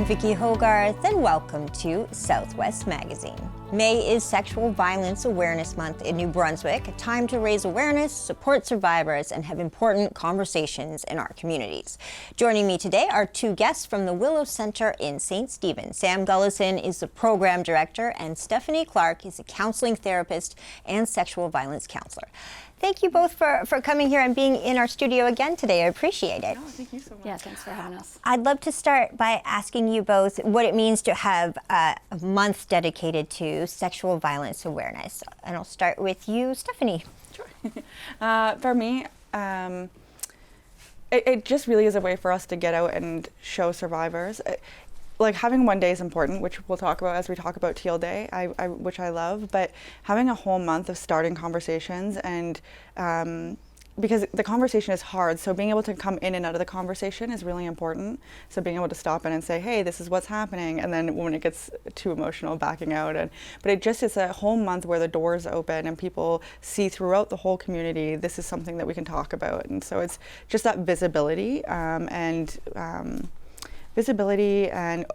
Vicki Hogarth, and welcome to Southwest Magazine. May is Sexual Violence Awareness Month in New Brunswick, a time to raise awareness, support survivors, and have important conversations in our communities. Joining me today are two guests from the Willow Centre in St. Stephen. Sam Gullison is the program director, and Stephanie Clarke is a counseling therapist and sexual violence counselor. Thank you both for coming here and being in our studio again today. I appreciate it. Oh, thank you so much. Yeah, thanks for having us. I'd love to start by asking you both what it means to have a month dedicated to sexual violence awareness. And I'll start with you, Stephanie. Sure. For me, it just really is a way for us to get out and show survivors. Like having one day is important, which we'll talk about as we talk about Teal Day, which I love, but having a whole month of starting conversations and because the conversation is hard, so being able to come in and out of the conversation is really important. So being able to stop in and say, hey, this is what's happening, and then when it gets too emotional, backing out. But it just is a whole month where the doors open and people see throughout the whole community, this is something that we can talk about. And so it's just that visibility visibility and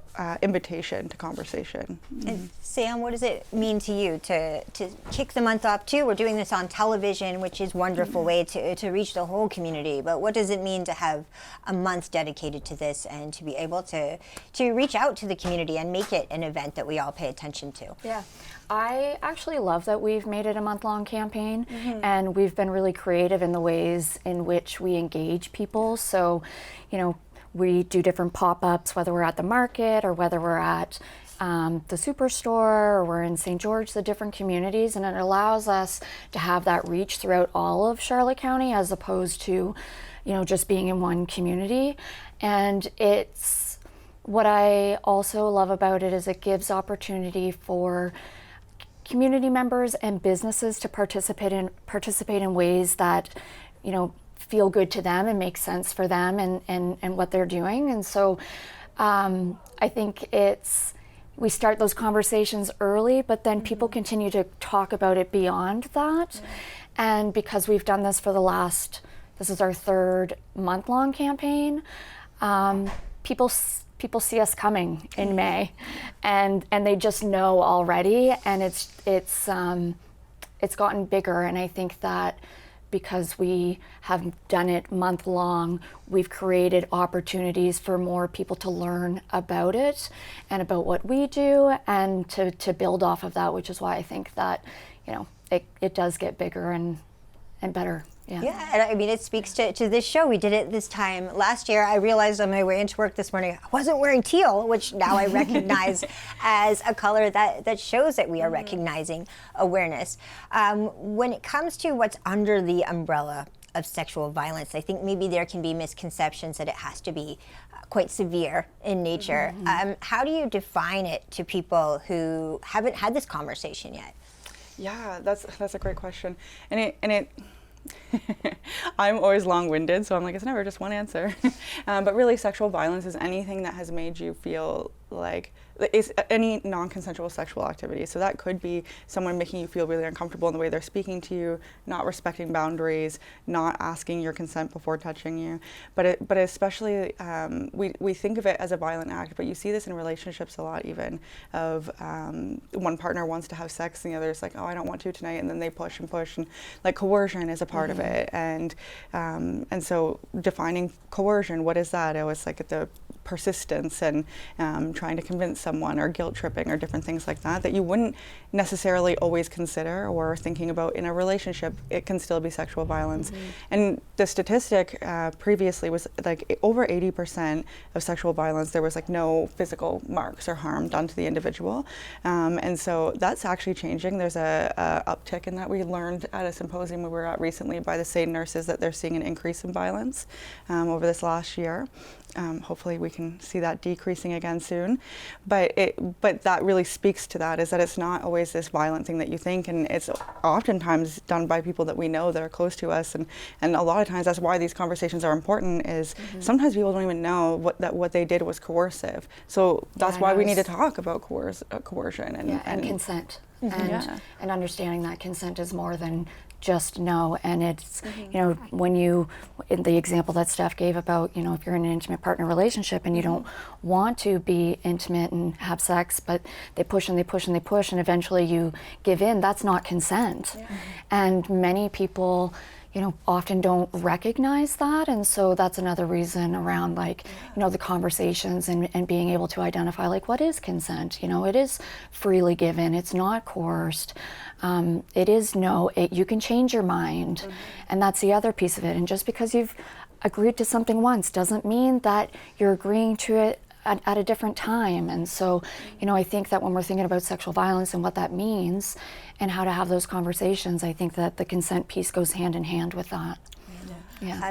invitation to conversation. And Sam, what does it mean to you to kick the month off too? We're doing this on television, which is a wonderful way to reach the whole community, but what does it mean to have a month dedicated to this and to be able to reach out to the community and make it an event that we all pay attention to? Yeah, I actually love that we've made it a month-long campaign, and we've been really creative in the ways in which we engage people. So, you know, we do different pop-ups, whether we're at the market or whether we're at the superstore or we're in St. George, the different communities, and it allows us to have that reach throughout all of Charlotte County as opposed to, you know, just being in one community. And it's what I also love about it is it gives opportunity for community members and businesses to participate in ways that, you know, feel good to them and make sense for them and what they're doing. And so I think we start those conversations early, but then people continue to talk about it beyond that. And because we've done this for this is our third month-long campaign, people see us coming in May, and they just know already, and it's gotten bigger. And I think that because we have done it month long, we've created opportunities for more people to learn about it and about what we do and to build off of that, which is why I think that, you know, it does get bigger and better. Yeah, and I mean, it speaks to this show. We did it this time last year. I realized on my way into work this morning, I wasn't wearing teal, which now I recognize as a color that shows that we are recognizing awareness. When it comes to what's under the umbrella of sexual violence, I think maybe there can be misconceptions that it has to be quite severe in nature. How do you define it to people who haven't had this conversation yet? Yeah, that's a great question, and it I'm always long-winded, so I'm like, it's never just one answer. But really, sexual violence is anything that has made you feel like it's any non-consensual sexual activity. So that could be someone making you feel really uncomfortable in the way they're speaking to you, not respecting boundaries, not asking your consent before touching you. But especially, we think of it as a violent act, but you see this in relationships a lot even, of one partner wants to have sex and the other's like, oh, I don't want to tonight, and then they push and push, and like coercion is a part of it. And so defining coercion, what is that? It was like the persistence and trying to convince someone, or guilt tripping, or different things like that you wouldn't necessarily always consider or thinking about in a relationship. It can still be sexual violence. And the statistic previously was like over 80% of sexual violence, there was like no physical marks or harm done to the individual. And so that's actually changing. There's a uptick in that. We learned at a symposium we were at recently by the same nurses that they're seeing an increase in violence over this last year. Hopefully we can see that decreasing again soon. But that really speaks to that, is that it's not always this violent thing that you think, and it's oftentimes done by people that we know that are close to us, and a lot of times that's why these conversations are important, is sometimes people don't even know what they did was coercive. So that's why we need to talk about coercion and consent. and understanding that consent is more than just no. And it's, you know, when you, in the example that Steph gave about, you know, if you're in an intimate partner relationship and you don't want to be intimate and have sex, but they push and they push and they push and eventually you give in, that's not consent. And many people, you know, often don't recognize that, and so that's another reason around, like, you know, the conversations and being able to identify, like, what is consent? You know, it is freely given, it's not coerced, it is no, you can change your mind, and that's the other piece of it. And just because you've agreed to something once doesn't mean that you're agreeing to it at a different time. And so, you know, I think that when we're thinking about sexual violence and what that means and how to have those conversations, I think that the consent piece goes hand in hand with that.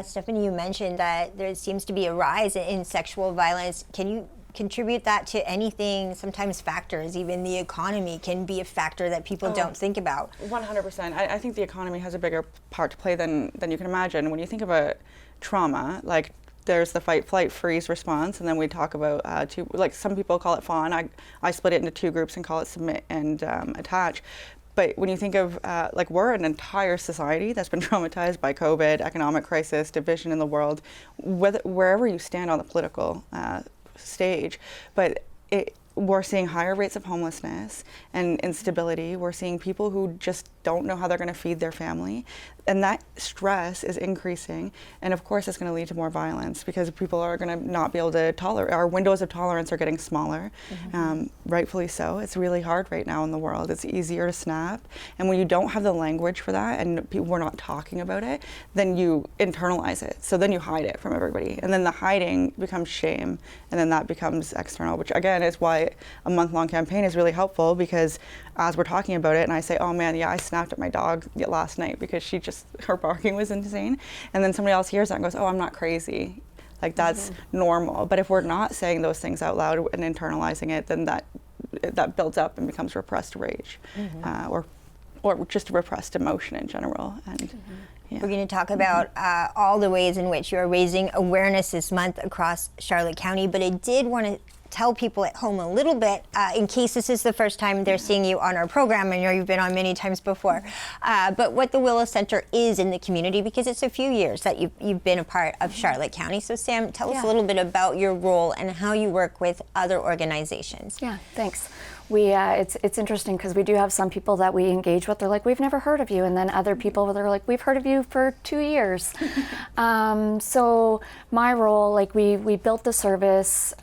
Stephanie, you mentioned that there seems to be a rise in sexual violence. Can you contribute that to anything? Sometimes factors, even the economy can be a factor that people don't think about. 100%. I think the economy has a bigger part to play than you can imagine. When you think of a trauma, like, there's the fight, flight, freeze response, and then we talk about like, some people call it fawn. I split it into two groups and call it submit and attach. But when you think of, like, we're an entire society that's been traumatized by COVID, economic crisis, division in the world, wherever you stand on the political stage. But we're seeing higher rates of homelessness and instability. We're seeing people who just don't know how they're going to feed their family. And that stress is increasing. And of course, it's going to lead to more violence because people are going to not be able to tolerate. Our windows of tolerance are getting smaller, rightfully so. It's really hard right now in the world. It's easier to snap. And when you don't have the language for that and we're not talking about it, then you internalize it. So then you hide it from everybody. And then the hiding becomes shame. And then that becomes external, which again is why a month-long campaign is really helpful, because as we're talking about it and I say, oh man, yeah, I snapped at my dog last night because her barking was insane. And then somebody else hears that and goes, oh, I'm not crazy. Like, that's normal. But if we're not saying those things out loud and internalizing it, then that builds up and becomes repressed rage, or just repressed emotion in general. And we're going to talk about all the ways in which you're raising awareness this month across Charlotte County, but I did want to tell people at home a little bit, in case this is the first time they're seeing you on our program, and you've been on many times before, but what the Willow Center is in the community, because it's a few years that you've been a part of Charlotte County. So Sam, tell us a little bit about your role and how you work with other organizations. Yeah, thanks. It's interesting because we do have some people that we engage with. They're like, we've never heard of you. And then other people, they're like, we've heard of you for 2 years. So my role, like, we built the service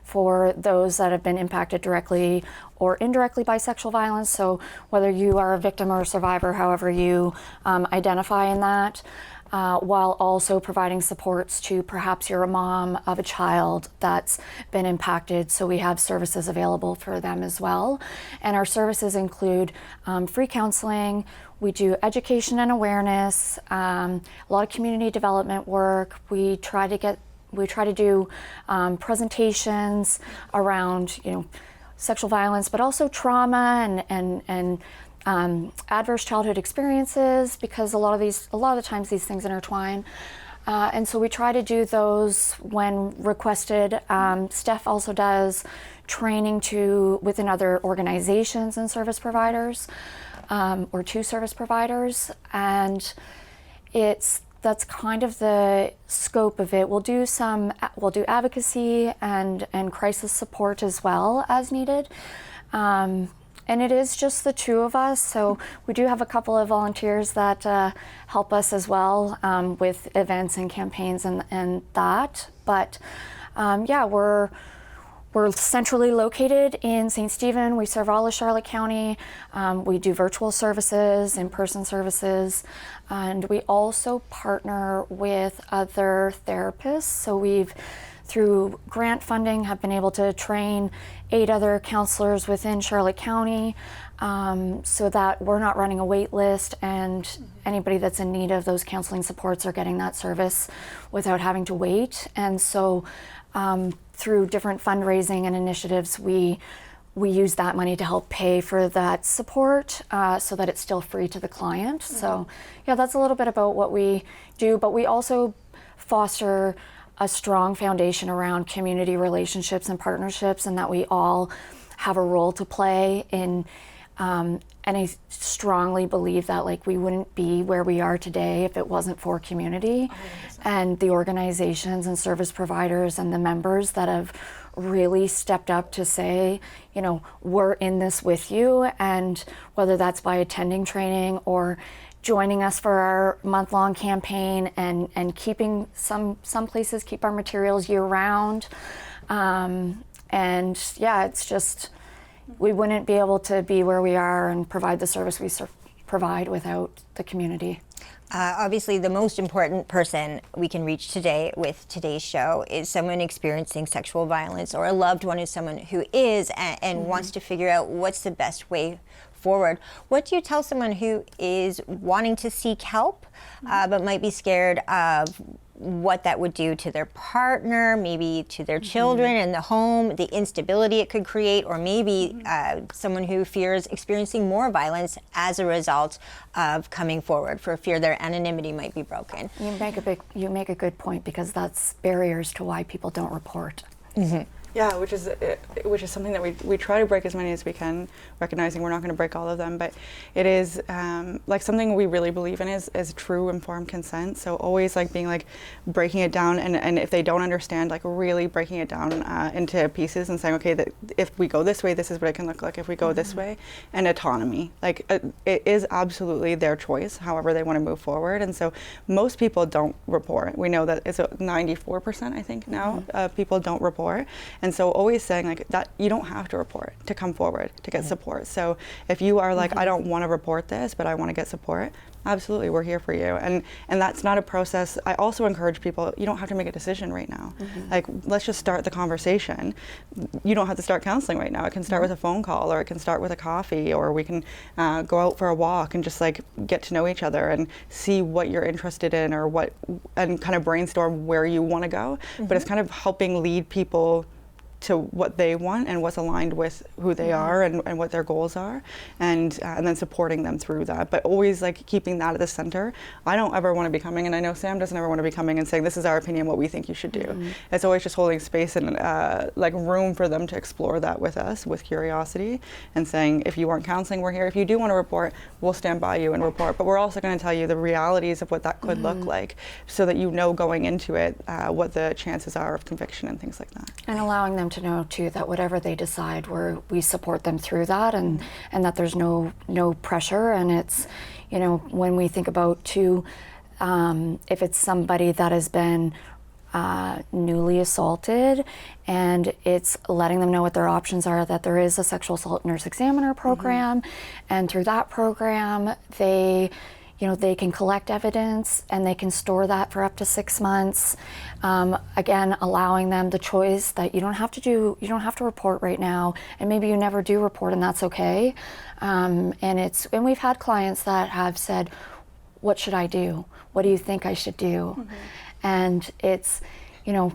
for those that have been impacted directly or indirectly by sexual violence. So whether you are a victim or a survivor, however you identify in that, while also providing supports to perhaps you're a mom of a child that's been impacted. So we have services available for them as well. And our services include free counseling. We do education and awareness, a lot of community development work. We try to do presentations around, you know, sexual violence, but also trauma and adverse childhood experiences, because a lot of the times these things intertwine. And so we try to do those when requested. Steph also does training within other organizations and service providers, or to service providers. And that's kind of the scope of it. We'll do advocacy and crisis support as well as needed. And it is just the two of us, so we do have a couple of volunteers that help us as well with events and campaigns and that. But yeah, we're centrally located in St. Stephen. We serve all of Charlotte County. We do virtual services, in-person services, and we also partner with other therapists. So through grant funding, have been able to train 8 other counselors within Charlotte County, so that we're not running a wait list, and anybody that's in need of those counseling supports are getting that service without having to wait. And so through different fundraising and initiatives, we use that money to help pay for that support, so that it's still free to the client. So yeah, that's a little bit about what we do, but we also foster a strong foundation around community relationships and partnerships, and that we all have a role to play in And I strongly believe that like we wouldn't be where we are today if it wasn't for community 100%. and the organizations and service providers and the members that have really stepped up to say, you know, we're in this with you. And whether that's by attending training or joining us for our month-long campaign and keeping some places keep our materials year round. And yeah, it's just, we wouldn't be able to be where we are and provide the service we provide without the community. Obviously, the most important person we can reach today with today's show is someone experiencing sexual violence, or a loved one is someone who is and wants to figure out what's the best way forward. What do you tell someone who is wanting to seek help but might be scared of what that would do to their partner, maybe to their children and the home, the instability it could create, or maybe someone who fears experiencing more violence as a result of coming forward for fear their anonymity might be broken? You make a good point, because that's barriers to why people don't report. Yeah, which is something that we try to break as many as we can, recognizing we're not going to break all of them, but it is like something we really believe in is true informed consent. So always like being like breaking it down, and if they don't understand, like really breaking it down into pieces and saying, okay, that if we go this way, this is what it can look like. If we go this way, and autonomy, like it is absolutely their choice, however they want to move forward. And so most people don't report. We know that it's 94%, I think now, people don't report. And so always saying like that, you don't have to report to come forward to get support. So if you are like, I don't want to report this, but I want to get support, absolutely, we're here for you. And that's not a process. I also encourage people, you don't have to make a decision right now. Like, let's just start the conversation. You don't have to start counseling right now. It can start with a phone call, or it can start with a coffee, or we can go out for a walk and just like get to know each other and see what you're interested in, or what, and kind of brainstorm where you want to go. But it's kind of helping lead people to what they want and what's aligned with who they are and what their goals are, and then supporting them through that. But always like keeping that at the center. I don't ever want to be coming, and I know Sam doesn't ever want to be coming and saying, this is our opinion, what we think you should do. It's always just holding space and like room for them to explore that with us, with curiosity, and saying, if you want counseling, we're here. If you do want to report, we'll stand by you and report. But we're also going to tell you the realities of what that could look like, so that you know going into it what the chances are of conviction and things like that. And allowing them to know too that whatever they decide, we support them through that, and that there's no pressure. And it's, you know, when we think about too, if it's somebody that has been newly assaulted, and it's letting them know what their options are, that there is a sexual assault nurse examiner program, and through that program they, you know, they can collect evidence and they can store that for up to 6 months. Again, allowing them the choice that you don't have to report right now, and maybe you never do report, and that's okay. And we've had clients that have said, what should I do? What do you think I should do? And it's, you know,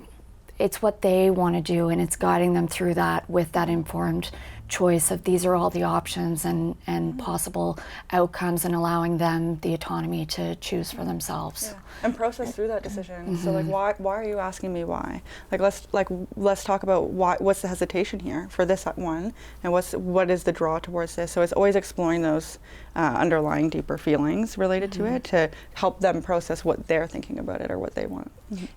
it's what they want to do, and it's guiding them through that with that informed choice of these are all the options and possible outcomes, and allowing them the autonomy to choose for themselves. And process through that decision. So like, why are you asking me why? Let's talk about what's the hesitation here for this one, and what is the draw towards this. So it's always exploring those underlying deeper feelings related to it, to help them process what they're thinking about it or what they want.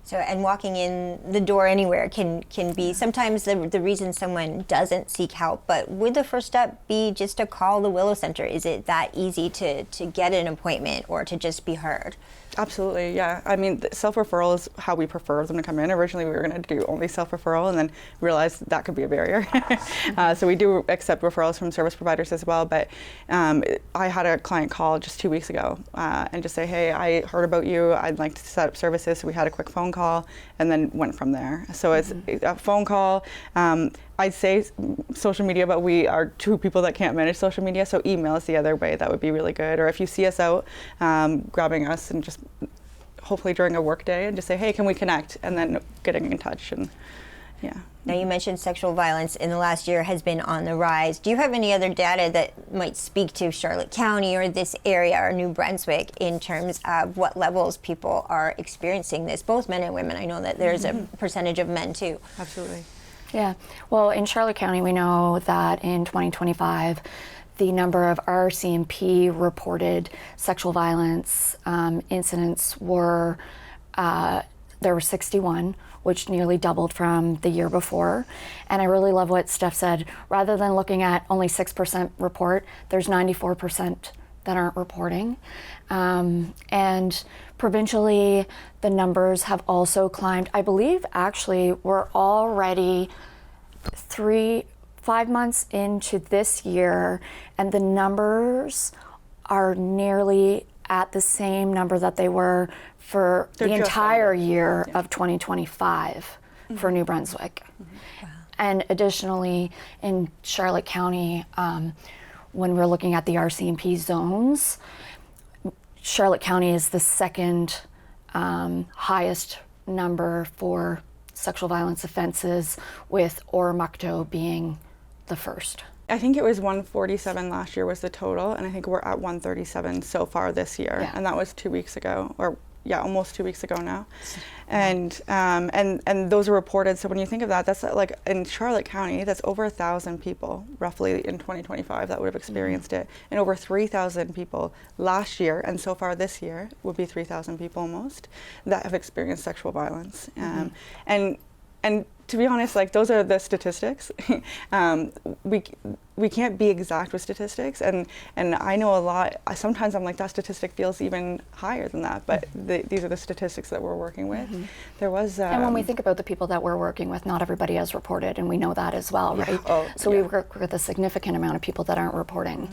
So, and walking in the door anywhere can be sometimes the reason someone doesn't seek help. But would the first step be just to call the Willow Center? Is it that easy to get an appointment or to just be heard? Absolutely, yeah. I mean, self-referral is how we prefer them to come in. Originally, we were going to do only self-referral, and then realized that could be a barrier. So we do accept referrals from service providers as well. But I had a client call just 2 weeks ago and just say, hey, I heard about you. I'd like to set up services. So we had a quick phone call and then went from there. So it's a phone call. I'd say social media, but we are two people that can't manage social media, so email is the other way. That would be really good. Or if you see us out, grabbing us and just hopefully during a work day and just say, hey, can we connect? And then getting in touch. And yeah. Now, you mentioned sexual violence in the last year has been on the rise. Do you have any other data that might speak to Charlotte County or this area or New Brunswick in terms of what levels people are experiencing this, both men and women? I know that there's a percentage of men too. Absolutely. Yeah, well, in Charlotte County, we know that in 2025, the number of RCMP reported sexual violence incidents were, there were 61, which nearly doubled from the year before. And I really love what Steph said. Rather than looking at only 6% report, there's 94% that aren't reporting. And provincially, the numbers have also climbed. I believe actually we're already 5 months into this year, and the numbers are nearly at the same number that they were for the entire year of 2025 for New Brunswick. Wow. And additionally, in Charlotte County, when we're looking at the RCMP zones, Charlotte County is the second highest number for sexual violence offenses, with Oromocto being the first. I think it was 147 last year was the total, and I think we're at 137 so far this year, Yeah. and that was 2 weeks ago, or yeah, almost 2 weeks ago now. And those are reported. So when you think of that, that's like in Charlotte County, that's over 1,000 people roughly in 2025 that would have experienced it, and over 3,000 people last year, and so far this year would be 3,000 people almost that have experienced sexual violence. And to be honest, like, those are the statistics. We can't be exact with statistics, and I know a lot. Sometimes I'm like, that statistic feels even higher than that, but these are the statistics that we're working with. There was and when we think about the people that we're working with, not everybody has reported, and we know that as well, right? So we work with a significant amount of people that aren't reporting.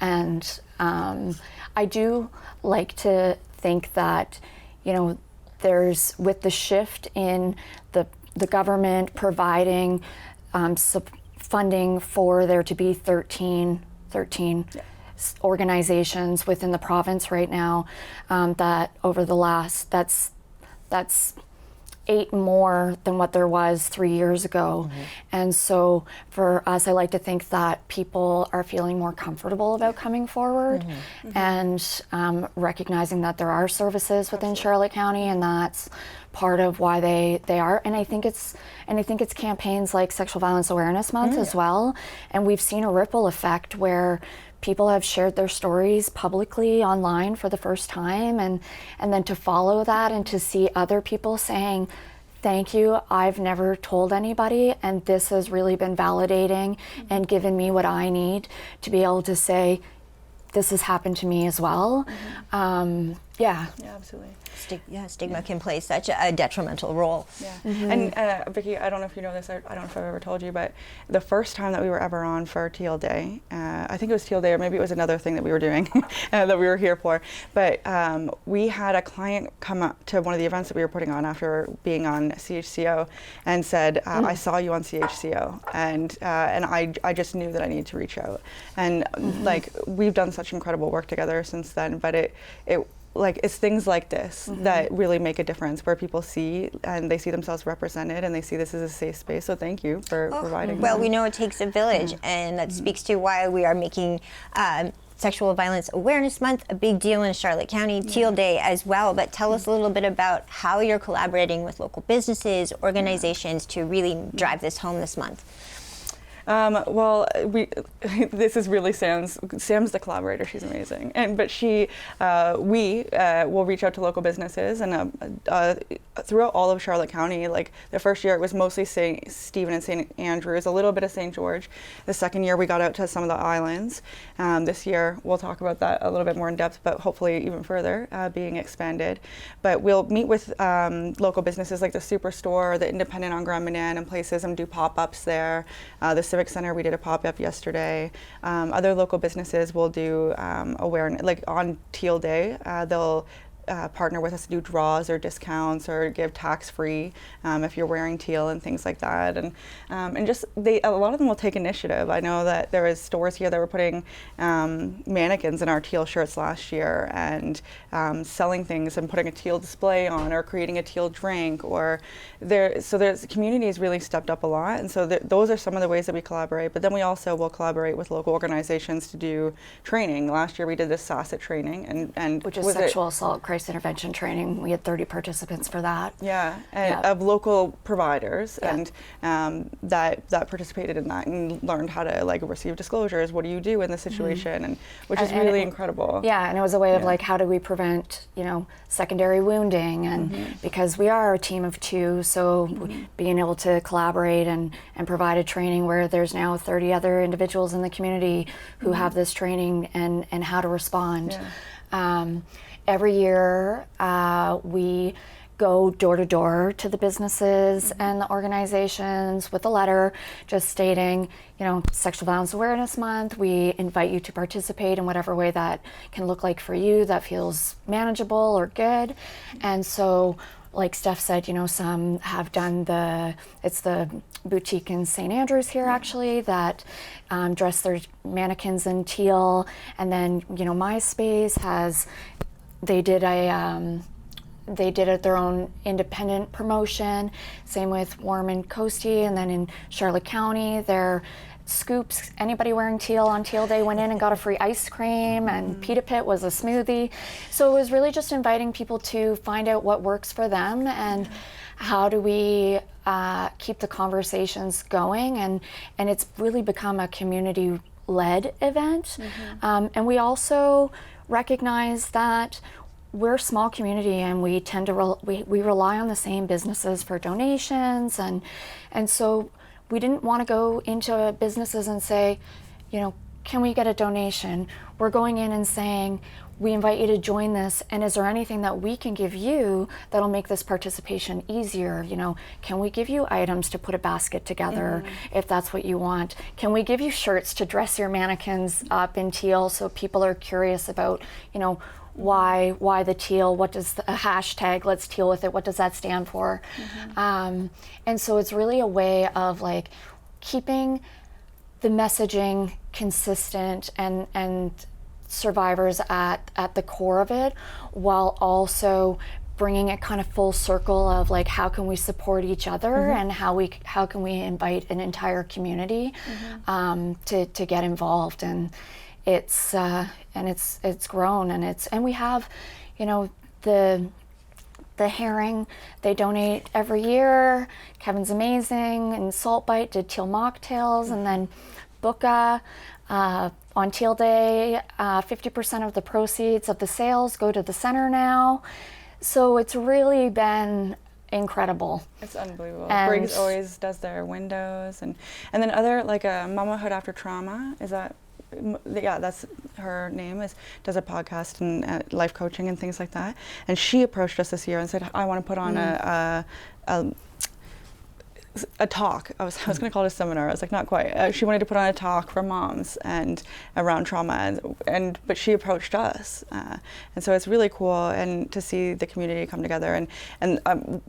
And I do like to think that, you know, there's, with the shift in the government providing funding for there to be 13 organizations within the province right now, that over the last, that's 8 more than what there was 3 years ago. And so for us, I like to think that people are feeling more comfortable about coming forward and recognizing that there are services within Charlotte County, and that's part of why they are. And I think it's campaigns like Sexual Violence Awareness Month as well. And we've seen a ripple effect where people have shared their stories publicly online for the first time, and then to follow that and to see other people saying, thank you, I've never told anybody, and this has really been validating and given me what I need to be able to say, this has happened to me as well. Yeah, absolutely. Stigma can play such a detrimental role. And Vicki, I don't know if you know this, I don't know if I've ever told you, but the first time that we were ever on for Teal Day, I think it was Teal Day, or maybe it was another thing that we were doing that we were here for, but we had a client come up to one of the events that we were putting on after being on CHCO and said, I saw you on CHCO, and I just knew that I needed to reach out. And like, we've done such incredible work together since then, but it's things like this that really make a difference, where people see and they see themselves represented, and they see this as a safe space. So thank you for providing Well, that. we know it takes a village, and that speaks to why we are making Sexual Violence Awareness Month a big deal in Charlotte County, Teal Day as well. But tell us a little bit about how you're collaborating with local businesses, organizations to really drive this home this month. Well, this is really Sam's the collaborator. She's amazing, but we will reach out to local businesses, and throughout all of Charlotte County. Like, the first year it was mostly St. Stephen and St. Andrews, a little bit of St. George. The second year we got out to some of the islands. This year we'll talk about that a little bit more in depth, but hopefully even further being expanded. But we'll meet with local businesses like the Superstore, the Independent on Grand Manan, and places, and do pop-ups there. The Civic Center, we did a pop-up yesterday. Other local businesses will do awareness, like on Teal Day, they'll partner with us to do draws or discounts or give tax-free if you're wearing teal and things like that. And just a lot of them will take initiative. I know that there was stores here that were putting mannequins in our teal shirts last year, and selling things and putting a teal display on, or creating a teal drink, or there's communities really stepped up a lot, and so those are some of the ways that we collaborate. But then we also will collaborate with local organizations to do training. Last year we did this SASSET training, and which is sexual assault crisis crisis intervention training. We had 30 participants for that. Yeah, and Yeah. of local providers, Yeah. and that participated in that and learned how to like receive disclosures. What do you do in this situation, and which is really incredible. Yeah, and it was a way of Yeah. like, how do we prevent, secondary wounding, and because we are a team of 2, so being able to collaborate and provide a training where there's now 30 other individuals in the community who have this training and how to respond. Yeah. Every year we go door to door to the businesses and the organizations with a letter just stating, Sexual Violence Awareness Month. We invite you to participate in whatever way that can look like for you that feels manageable or good. And so, like Steph said, some have done it's the boutique in St. Andrews here actually that dress their mannequins in teal. And then, my space they did their own independent promotion. Same with Warm and Coastie, and then in Charlotte County, their scoops. Anybody wearing teal on Teal Day went in and got a free ice cream, and Pita Pit was a smoothie. So it was really just inviting people to find out what works for them and how do we keep the conversations going. And it's really become a community-led event. And we also recognize that we're a small community, and we tend to we rely on the same businesses for donations, and so we didn't want to go into businesses and say, can we get a donation? We're going in and saying, we invite you to join this, and is there anything that we can give you that'll make this participation easier? Can we give you items to put a basket together if that's what you want? Can we give you shirts to dress your mannequins up in teal so people are curious about, why the teal? What does the hashtag Let's Teal with it? What does that stand for? And so it's really a way of like keeping the messaging consistent and survivors at the core of it, while also bringing it kind of full circle of like, how can we support each other and how can we invite an entire community to get involved. And it's grown, and we have, the herring, they donate every year. Kevin's amazing, and Salt Bite did teal mocktails, and then Buka on Teal Day, 50% of the proceeds of the sales go to the center now. So it's really been incredible. It's unbelievable. And Briggs always does their windows, and then other like Mamahood After Trauma, is that? Yeah, that's her name, does a podcast and life coaching and things like that. And she approached us this year and said, I want to put on a talk. I was going to call it a seminar. I was like, not quite. She wanted to put on a talk for moms and around trauma, but she approached us, and so it's really cool and to see the community come together and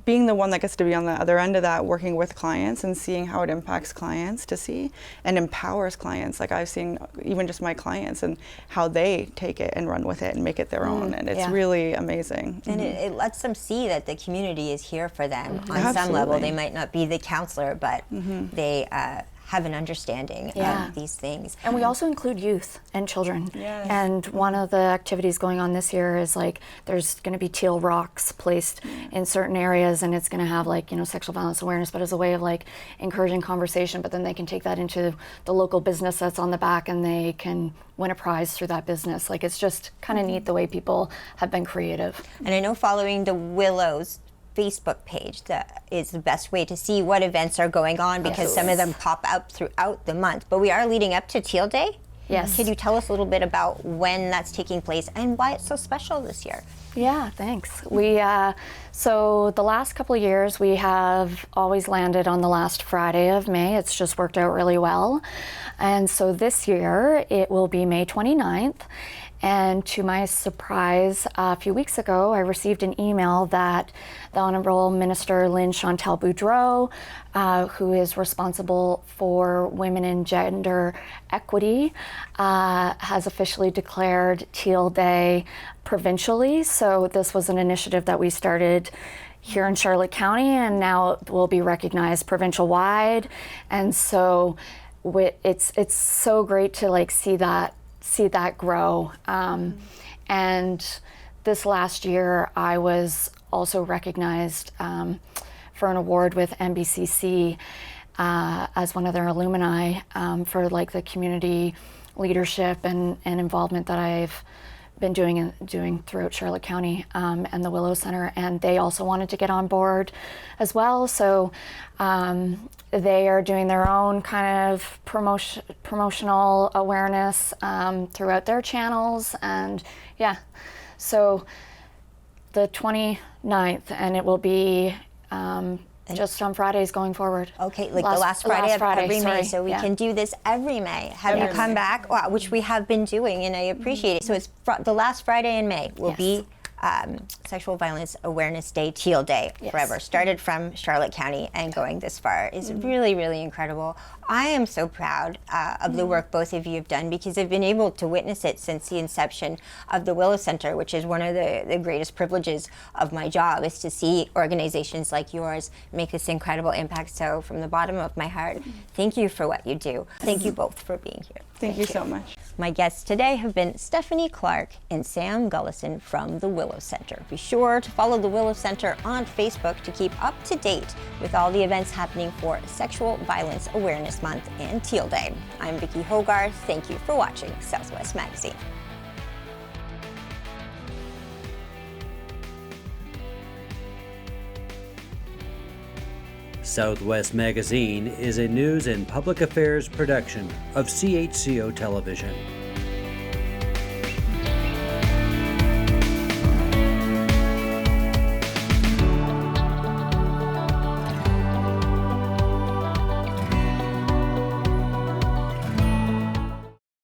being the one that gets to be on the other end of that, working with clients and seeing how it impacts clients to see and empowers clients. Like I've seen even just my clients and how they take it and run with it and make it their own, and it's really amazing. And it lets them see that the community is here for them on some level. They might not be the counselor, but they have an understanding of these things. And we also include youth and children. Yes. And one of the activities going on this year is like there's going to be teal rocks placed in certain areas, and it's going to have like, sexual violence awareness, but as a way of like encouraging conversation, but then they can take that into the local business that's on the back, and they can win a prize through that business. Like it's just kind of neat the way people have been creative. And I know following the Willow's Facebook page that is the best way to see what events are going on, because some of them pop up throughout the month. But we are leading up to Teal Day. Yes. Can you tell us a little bit about when that's taking place and why it's so special this year? Yeah, thanks. We so the last couple of years we have always landed on the last Friday of May. It's just worked out really well. And so this year it will be May 29th. And to my surprise, a few weeks ago, I received an email that the Honorable Minister Lynn Chantal Boudreau, who is responsible for women and gender equity, has officially declared Teal Day provincially. So this was an initiative that we started here in Charlotte County, and now it will be recognized provincial-wide. And so it's so great to like see that grow. And this last year, I was also recognized for an award with NBCC as one of their alumni for like the community leadership and involvement that I've been doing throughout Charlotte County and the Willow Center, and they also wanted to get on board as well. So they are doing their own kind of promotional awareness throughout their channels, and yeah, so the 29th, and it will be just on Fridays going forward. Okay, like the last Friday of every May, so we yeah. can do this every May. Have you Every come May. back, which we have been doing, and I appreciate it. So it's the last Friday in May will Yes. be Sexual Violence Awareness Day, Teal Day, Yes. forever. Started from Charlotte County and going this far is really, really incredible. I am so proud of the work both of you have done, because I've been able to witness it since the inception of the Willow Center, which is one of the greatest privileges of my job, is to see organizations like yours make this incredible impact. So from the bottom of my heart, thank you for what you do. Thank you both for being here. Thank you so much. My guests today have been Stephanie Clarke and Sam Gullison from the Willow Center. Be sure to follow the Willow Center on Facebook to keep up to date with all the events happening for Sexual Violence Awareness Month and Teal Day. I'm Vicki Hogarth. Thank you for watching Southwest Magazine. Southwest Magazine is a news and public affairs production of CHCO Television.